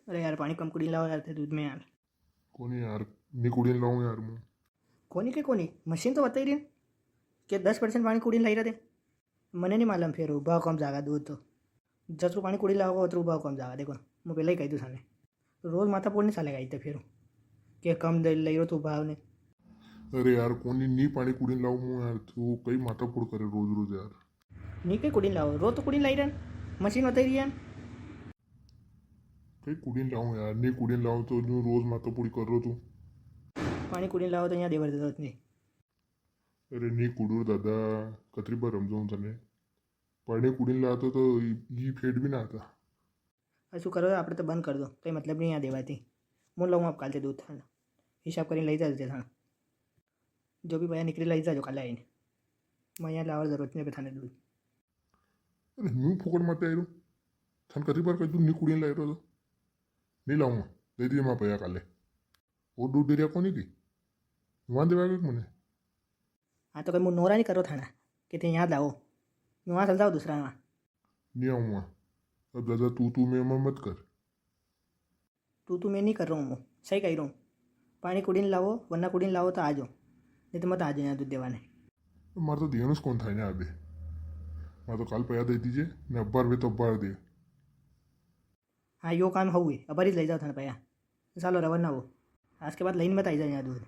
अरे यार पानी कम कुड़ी लाओ यार थे दूध में यार। कोनी यार नहीं कुड़ीने लाऊं यार मैं। कोनी के कोनी मशीन तो बताई रही कि 10% पानी कुड़ी लाई रहे थे। મને નહીં માલમ ફેર ઊભા કોમ જાગા દૂધ તો જતરું પાણી કુડી લાવો અતરું ઊભા કોમ જાગા देखो मैं पहले ही कही दूँ साने रोज़ माथा पोड़ नहीं साले गई थे फिर कि कम दे लई रो तू भाव ने। अरे यार कोनी नहीं पानी कुड़ीने लाऊं मैं यार, तू कई माथाफोड़ करे रोज रोज यार। नहीं कहीं कुड़ी लाओ रोज तो कुड़ी लाई रहे मशीन बताई रही है। कई कुड़ीने लाऊं यार, नहीं कुड़ीने लाऊं तो यूं रोज माथाफोड़ी कर रहो तू। पानी कुड़ी लाओ तो यहाँ देवर जरूरत नहीं। अरे नहीं कुड़ूर दादा, कतरी बार समझाऊं तने, पानी कुड़ीने लातो तो ये फेट भी ना आता। अब शू करो आप तो बंद कर दो कहीं मतलब नहीं यहाँ देवाती। मैं लाऊँ आप काल से दूध थाना हिसाब कर लई जाते थाना जो भी भैया निकली लई जाओ काले आईने मैं यहाँ लावर जरूरत नहीं थाने दूध। अरे यूं फोकट मारते आई रो, थान कतरी बार कही तू नहीं कुड़ीने लाई रो तो नहीं लाऊंगा, दे दिए माँ भैया काले। और दूध डेरिया कोनी थी वहाँ देवा मैंने। हाँ तो कहीं मुँह नोरा नहीं करो थाना कि ते यहाँ लाओ मैं वहाँ चल जाओ दूसरा वहाँ। नहीं आऊँगा अब दादा, तू मैं मत कर। तू मैं नहीं कर रहा हूँ मैं सही कह रहा हूँ। पानी कुड़ी लाओ वरना कुड़ी लाओ तो आ जाओ नहीं तो मत आ जाओ यहाँ दूध देवाने। मारे तो दियानुस कौन था अबे, मैं तो काल पैया दे दीजिए ने अब्बार वे तो अब्बार दे। हाँ यो काम हुए अब ही ले जाओ थाना भैया सालो रवाना वो आज के बाद लाइन मत आई जाए यहाँ दूध।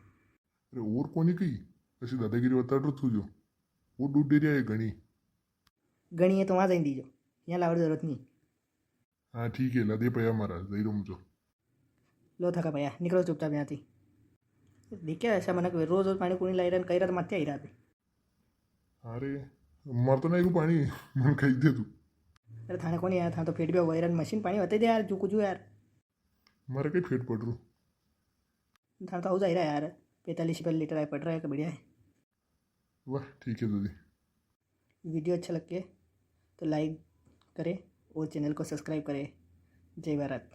अरे और कोनी कही ऐसी दादागिरी बता रो तू जो वो दूध डेरिया है घनी। गणी है तो वहाँ जाइन दीजो यहाँ लावर जरूरत नहीं। हाँ ठीक है, ला दे पैया मारा जई रो मुझो। लो थका भैया निकलो चुपचाप यहाँ थी देखिए ऐसा मन रोज रोज पानी कुड़ी लाई रहा कई रात मत आई रहा। अरे मारता नहीं रू पानी मन कही दे तू। अरे थाने को नहीं आया था तो फिर भी वायरन मशीन पानी बता दे यार जो कुछ यार। मारे कहीं फेट पड़ रू थाना तो हो जा रहा है यार 45 लीटर है पड़ रहा है कि बढ़िया है। वाह ठीक है दादी। वीडियो अच्छा लगे तो लाइक करें और चैनल को सब्सक्राइब करें। जय भारत।